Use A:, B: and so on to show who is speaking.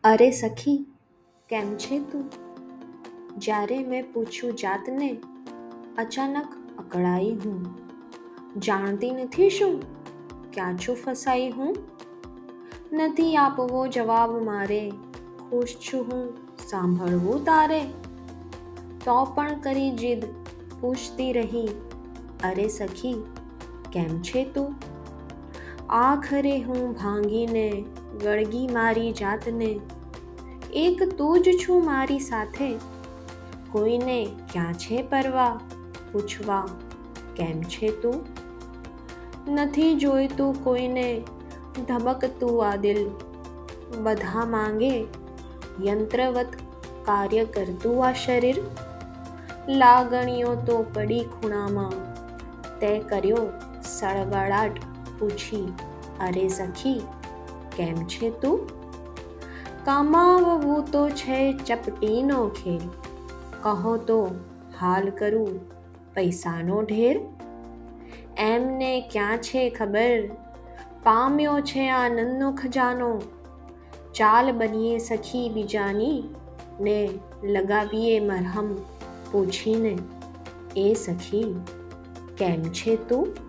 A: અરે સખી, કેમ છે તું? જ્યારે મેં પૂછ્યું જાતને, અચાનક અકળાઈ હું. જાણતી નથી શું ક્યાં છું ફસાઈ હું? નથી આપવો જવાબ મારે, ખુશ છું હું સાંભળવું તારે. તો પણ કરી જીદ પૂછતી રહી, અરે સખી કેમ છે તું? આખરે હું ભાંગીને વળગી મારી જાતને, એક તું જ છું મારી સાથે, કોઈને ક્યાં છે પરવા પૂછવા કેમ છે તું? નથી જોઈતું કોઈને ધબકતું આ દિલ, બધા માંગે યંત્રવત કાર્ય કરતું આ શરીર. લાગણીઓ તો પડી ખૂણામાં, તે કર્યો સળવળાટ પૂછી, અરે સખી કેમ છે તું? કમાવવું તો છે ચપટીનો ખેલ, કહો તો હાલ કરું પૈસાનો ઢેર. એમને ક્યાં છે ખબર, પામ્યો છે આનંદનો ખજાનો. ચાલ બનીએ સખી બીજાની, ને લગાવીએ મરહમ પૂછીને, એ સખી કેમ છે તું?